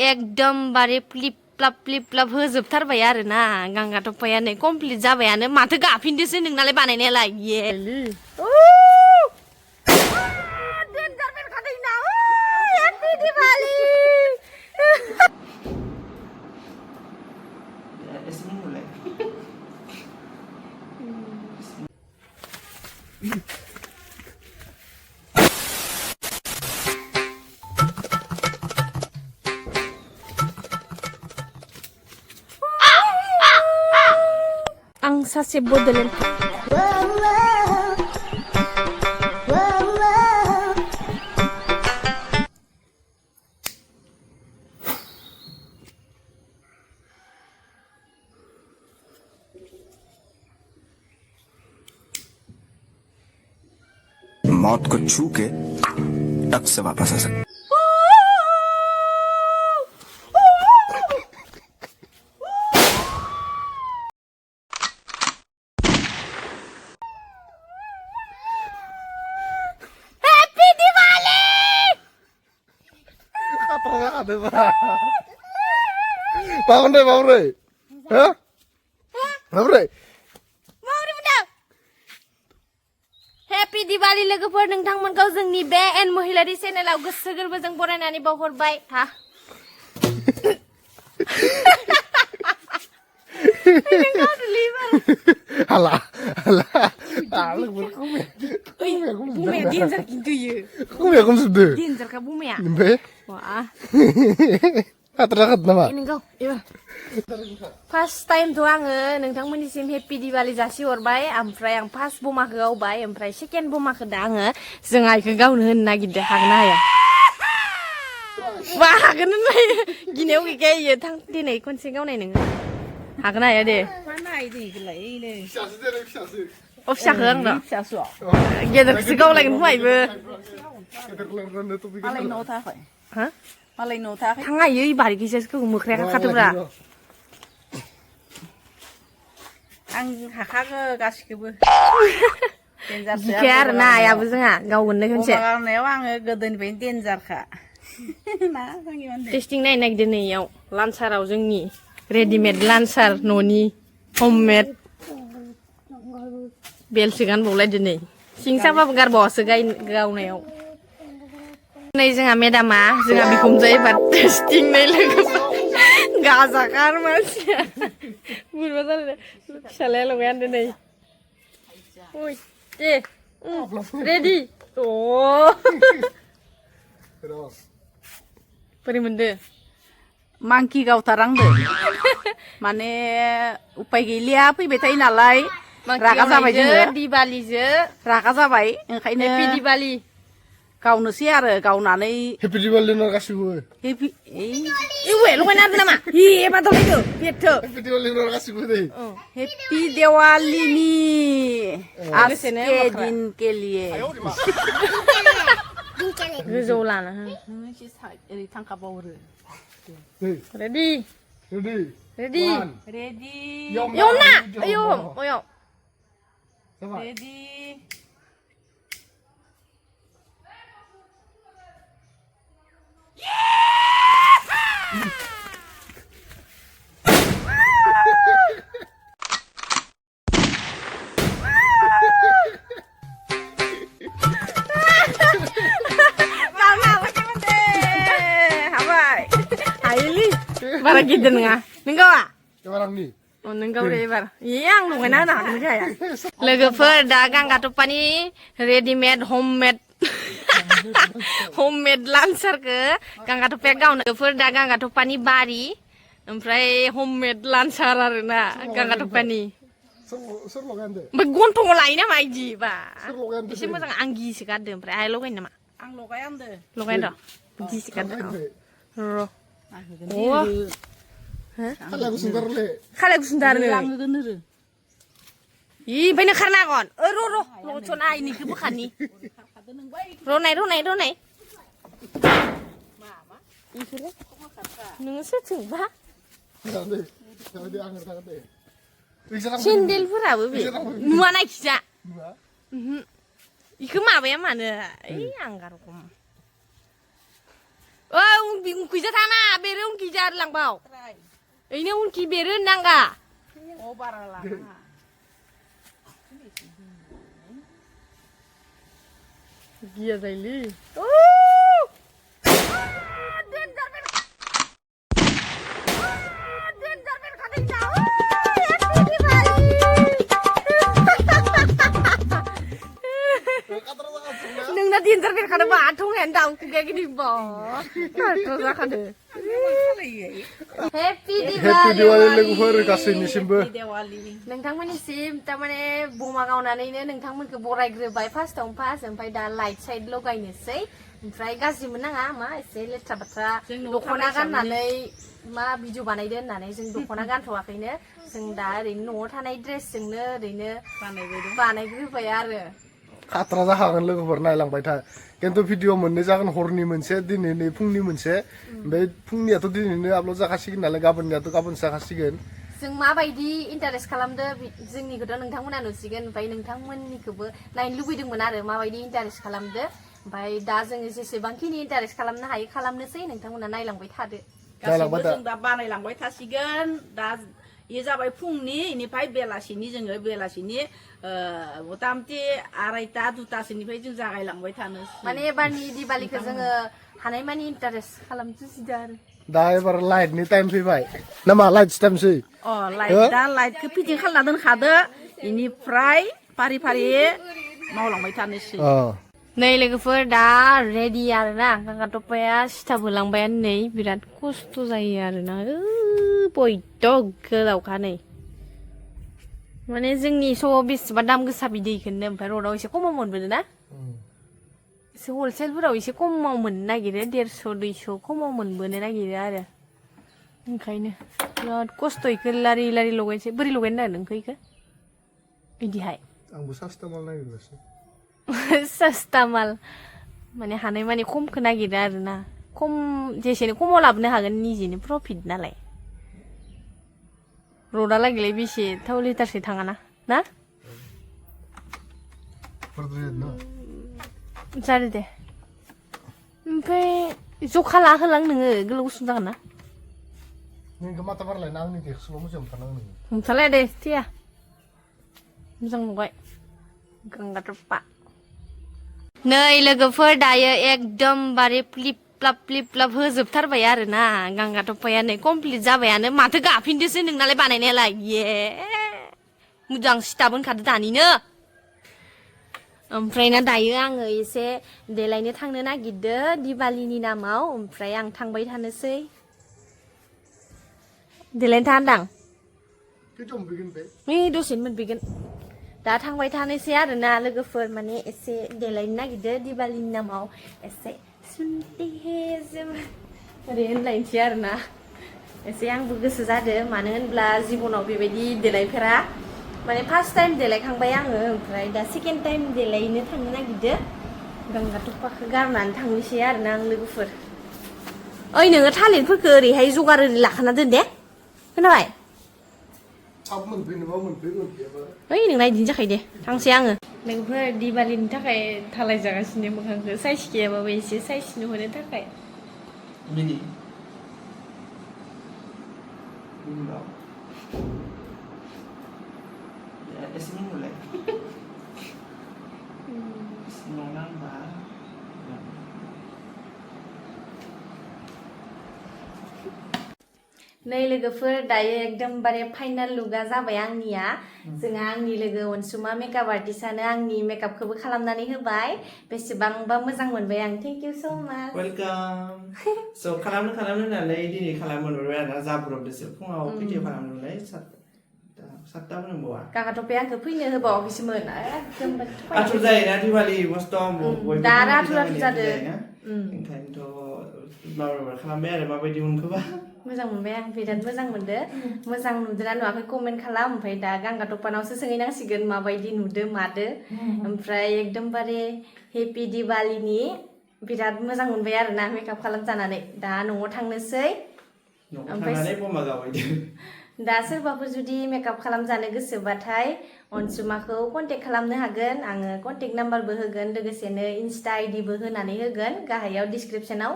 एकदमबारे flip flop होजोबथारबाय आरो ना गांगा थफायानो कमप्लिट जाबायानो माथो गाफिनदोसो नोंनालाय बानायनायालाय आं सासे बडलेण्ड मौत को छू के टक से वापस आ सकते Bangun deh, hah? Bangun deh. Happy Diwali लोगोफोर नोंथांमोनखौ जोंनि बे एन महिलारि चेनेलाव गोसो गोरबोजों बरायनानै बावहरबाय हा Alah. बुमाया डेन्जार खिन्थु इयो Kumaha kamu sedih? डेन्जारखा बुमाया Nembe? wah Kata-kata nama. नोंगौ एबार फार्स्ट टाइमथ' आङो नोंथांमोननिसिम हेपी दिवाली जासिहरबाय ओमफ्राय आं फार्स्ट बमाखौ गावबाय ओमफ्राय सेकेन्ड बमाखौ दा आङो जों आइखौ गावनो होनो नागिरदों हागोन ना हाया बा हागोन होननाय गिनायाव गैखायो थां दिनै खनसे गावनाय नोङो हागोन ना हाया दे अ फिसाखौ आंनो गेदेरखौसो गावलायगोन फुवायबो हा मालाय न'आव थायाखै थाङा इयो बारि गेजेरखौ मोख्राया खाखादोब्रा आं हाखागो गासिखौबो गिखाया आरो ना आइयाबो जोंहा गावगोननो खनसे गावनायाव आङो गोदोनिफ्रायनो देन्जारखा टेस्टिं नायनो नागिरदों नै इयाव लान्साराव जोंनि रेडिमेड लान्सार न'नि हममेड बेलसो गानबावलायदो नै सिं साबाबो गारबावासो गावनायाव नै जोंहा मेदामा जोंहा बिखुनजो एबार टेस्टिं नै लोगोफोर गाजाखार मानसिया बुरबा जालाय फिसालाया लगायानो नै ओइ दे रेडि अ बोरै मोनदो मांकि गावथारांदो माने उपाय गैलिया फैबाय थायो नालाय रागा जाबाय जोङो दिवालीजो रागा जाबाय ओंखायनो हेपी दिवाली गावनोसै आरो गावनानै Happy Diwali no गासिबो. हेपि इवे लगायना दोन नामा हि एबा दलायदो पेटो Happy Diwali no गासिबो दे. हेपि देवालीनि आज लोगोसेनो के माख्रा। दिन के लिए गोजौ लाना ओरै थांखाबावो रेडि Ready? रेडि रेडि यमना यम अयम Sama. रेडि बारा गिदिर नङा नोंगौ आ Orang ni. नोंगौ दे एबार आं लगायना होनो हागोन जाया लोगोफोर दा गांगा टप्पानि रेडिमेड हममेड लान्सारखौ गांगा टप्पाया गावनो लोगोफोर दा गांगा टप्पानि बारि ओमफ्राय हममेड लान्सार आरोना गांगा टप्पानि Ser logan deh. ओमफ्राय गन्थंआव लायो नामा इदि बा Ser logan deh. एसे मोजां आं गिसो गारदों ओमफ्राय आइ लगायनो नामा आं लगायान्दो लगायनो र' गिसो गारदों र' Kalau aku sebentar le. खालाय गुसुंथार नो लांहोगोन आरो ओमफ्राय नों खारनो हागोन र' लसना आइनिखौ बोखारनि रनाय नोङो सोरथिंबा Jangan deh. Jangan deh angin jangan deh. सेन्देलफोराबो बे नुवा नायखिजा Dua. इखौ माबाया मानो ओइ आंगारखम औ उखैजा थाना बेरे गिदिर लांबाव Try. ओइनो उनखि बेरो नांगा Oh, barala. गिया जायलै नोंना देन्जार बेरखादों बा आथंनायानो दाउ खुगाया गिदिर बा आथ' जाखादों हेपि हेपि दिवालि लोगोफोर गासैनिसिमबो Diwali. नोंथांमोननिसिम थारमाने बमा गावनानैनो नोंथांमोनखौ बरायग्रोबाय फार्स्टआवनो फार्स्ट ओमफ्राय दा लाइट साइड लगायनोसै ओमफ्राय गाज्रि मोननाङा मा एसे लेथ्रा बाथ्रा जों न'आव दख'ना थानाय गाननानै मा भिडिअ बानायदो होननानै जों दख'ना गानथ'वाखैनो जों दा ओरैनो न'आव थानाय ड्रेसजोंनो ओरैनो बानायग्रोबाय आरो खात्रा जाखागोन लोगोफोर नायलांबाय था खिन्थु भिडिअ मोननै जागोन हरनि मोनसे दिनैनि फुंनि मोनसे ओमफ्राय फुंनियाथ' दिनैनो आपल'ड जाखासिगोन नालाय गाबोननियाथ' गाबोनसो जाखासिगोन जों माबायदि इन्टारेस्ट खालामदो जोंनिखौथ' नोंथांमोना नुसिगोन ओमफ्राय नोंथांमोननिखौबो नायनो लुबैदोंमोन आरो माबायदि इन्टारेस्ट खालामदो ओमफ्राय दा जोङो जेसेबांखिनि इन्टारेस्ट खालामनो हायो खालामनोसै नोंथांमोना नायलांबाय थादो गासैबो जों दा बानायलांबाय थासिगोन दा ये जाबाय फुंनि इनिफ्राय बेलासिनि जोङो बेलासिनि मथा मथि 2:30 2:00सोनिफ्राय जों जागायलांबाय थानो माने एबारनि दिवालीखौ जोङो हानायमानि इन्टारेस्ट खालामजोबसिगोन आरो दा एबार लाइटनि टाइम फैबाय ना मा लाइट टाइमसै अ लाइट दा लाइटखौ फिटिं खालामना दोनखादो इनिफ्राय फारि फारि मावलांबाय थानोसै नै लोगोफोर दा रेडि आरोना गांगाथफाया सिथाब होलांबायानो नै बिराद खस्थ' जायो आरोना बयद' गोलावखा नै माने जोंनि स'आव बेसेबा दाम गोसा बिदैखौनो ओमफ्राय रडआव एसे खमाव मोनबोदो ना एसे हलसेलफोराव एसे खमाव मोननो नागिरो 150 200 खमाव मोनबोनो नागिरो आरो ओंखायनो बिराद खस्थ' इखो लारि लारि लगायनोसै बोरै लगायनो नागिरदों नोंखो इखो बिदिहाय आंबो सास्ता माल नागिरगासिनो सस्ता माल माने हानायमानि खमखौ नागिरो आरोना खम जेसेनो खमाव लाबोनो हागोन निजेनो प्रफिट नालाय रडा लागिलाय बेसे थाव लिटारसो थाङाना ना जादो दे ओमफ्राय जखा लाहोलां नोङो गोलाव गुसुं जागोन ना नोंखौ माथा बारलायना आंनि देखसल' मोजां हमथानांगौ नोङो हमथालाय दे थिया मोजां नुबाय गांगाथफा नै लोगोफोर दायो एकदमबारे फ्लिप फ्लाप होजोबथारबाय आरोना गांगाथफाया नै कमप्लिट जाबायानो माथो गाफिनदोसो नोंनालाय बानायनायालाय ये मोजां सिथाब होनखादो दानिनो ओमफ्राय ना दायो आङो एसे देलायनो थांनो नागिरदो दिवालीनि नामाव ओमफ्राय आं थांबाय थानोसै देलायनो थाङा होनदां खैथायाव मोनफैगोन बे नै दसेनो मोनफैगोन दा थांबाय थानोसै आरोना लोगोफोर माने एसे देलायनो नागिरदो दिवालीनि नामाव एसे सुनते हे जोम ओरै होनलायनोसै आरोना एसे आंबो गोसो जादो मानो होनब्ला जिबनाव बेबायदि देलायफेरा माने फार्स्ट टाइम देलायखांबाय आङो ओमफ्राय दा सेकेन्ड टाइम देलायनो थांनो नागिरदो गांगाथफाखौ गारनानै थांनोसै आरोना आं लोगोफोर ओइ नोङो थालिरफोरखौ ओरैहाय जगार ओरै लाखाना दोन दे खोनाबाय थाब मोनफैनोबा मोनफैयाबा ओइ नोंना इदिनो जाखायो दे थांसै आङो लोगोफोर दिवालीनि थाखाय थालाय जागासिनो मोखांखौ साइज गैयाबाबो एसे साइज नुहोनो थाखाय Mini. Ya, sini mulai. Senang nambah. नै लोगोफोर दायो एकदमबारे फाइनाल लुकआ जाबाय आंनिया जोंहा आंनि लोगो अनसुमा मेकआप आर्टिस्टआनो आंनि मेकआपखौबो खालामनानै होबाय बेसेबांबा मोजां मोनबाय आं थेंक इउ सो माच Welcome. So खालामनो होननानै दिनै खालामनो मोनबाय आरोना जाब्रबदोसो फुङाव भिडिअ खालामनो मोनबाय 7ता मोनबावा गागाथफाया आंखौ फैनो होबावाखैसोमोन एकदमबारे आथुर जायोना दिवाली मस्थ' बयबो दा आथुर जादो ओंखायनोथ' माबार खालामबाय आरो माबायदि मोनखोबा मोजां मोनबाय आं बिराद मोजां मोनदो मोजां नुदोना नुवाखै कमेन्ट खालाम ओमफ्राय दा गांगाथफानावसो सोंहैनांसिगोन माबायदि नुदो मादो ओमफ्राय एकदमबारे हेपि दिवालीनि बिराद मोजां मोनबाय आरोना मेकआप खालामजानानै दा न'आव थांनोसै थांनानै बमा गावबाय दा सोरबाफोर जुदि मेकआप खालामजानो गोसोबाथाय अनसुमाखौ कन्टेक्ट खालामनो हागोन आङो कन्टेक्ट नाम्बारबो होगोन लोगोसेनो इनस्टा आइडिबो होनानै होगोन गाहायाव डिसक्रिपसनाव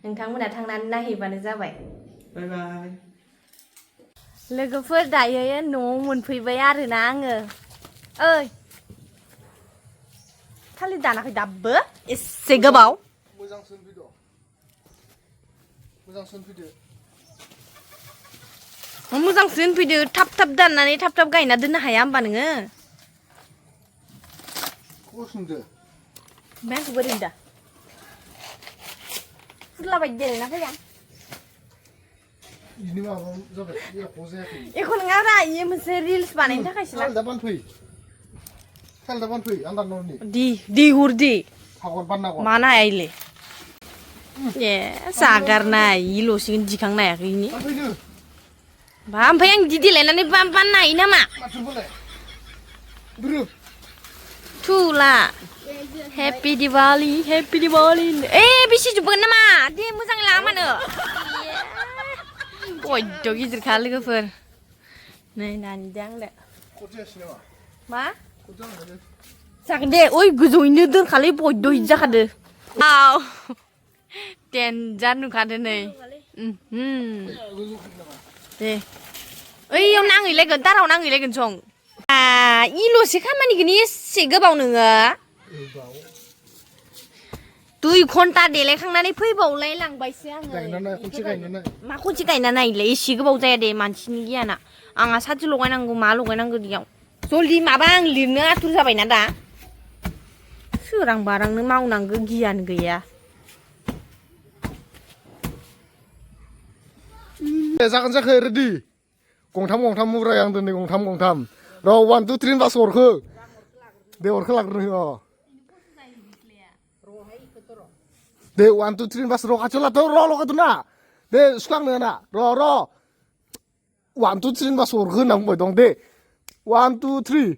नोंथांमोना थांनानै नायहैबानो जाबाय บ๊ายบาย लोगोफोर दायो न'आव मोनफैबाय आरोना आङो ओइ थालिर दानाखै दाबो एसे गोबाव मोजांसिन भिडिअ मोजांसिन भिडिअ मोजांसिन फैदो थाब थाब दाननानै थाब थाब गायना दोननो हाया होमबा नोङो खरसुंदो ओमफ्राय आंखौ बोरै दा फुरला बायदि देलायना फैया इनि माबा जाबाय एख' जायाखै एख' नङा रा इयो मोनसे रिल्स बानायनो थाखायसो ना सालदा बानफै सालदा बानफै आं दानन'नि दि हुर दि सागर बानना हर मानो हायालै ए जागारनाय इल'सिगोन दिखांनो हायाखै इनि बानफैनो बा ओमफ्राय आं बिदि देलायनानै बाननो हायो नामा माथो बोलाय दुरुब थुला हेपि दिवाली ए बेसे जोबगोन नामा दे मोजाङै ला मानो बयद' गिदिरखा लोगोफोर नै नानिदो आंदो खथ जायासै नामा मा खथ जानांगोन जागोन दे ओइ गोजौयैनो दोनखालै बयद' हिट जाखादो आव देनजार नुखादो नै दे ओइयाव नांहैलायगोन दाराव नांहैलायगोन सं इल'सो खामानिखौनो एसे गोबाव नोङो 2 घन्टा देलायखांनानै फैबावलाय लांबायसो आङो गायनानै खनसे गायनानै मा खनसे गायना नायलाय एसे गोबाव जाया दे मानसिनि गियाना आंहा साथि लगायनांगौ मा लगायनांगौ दियाव जल्दि माबा आं लिरनो आथुर जाबायना दा सोरां बारांनो मावनांगौ गियान गैया जागोन जाखो रेडि गंथाम मुब्राय आं दोनै गंथाम र' 1 2 3 बास हरखो दे हरखो लाग्रोनो दे 1 2 3 बास र' खाथियाव लाथ' र' लगायदोना दे सुखांनो ना र' 1 2 3 बास हरखो होनना बुंबाय दं दे 1 2 3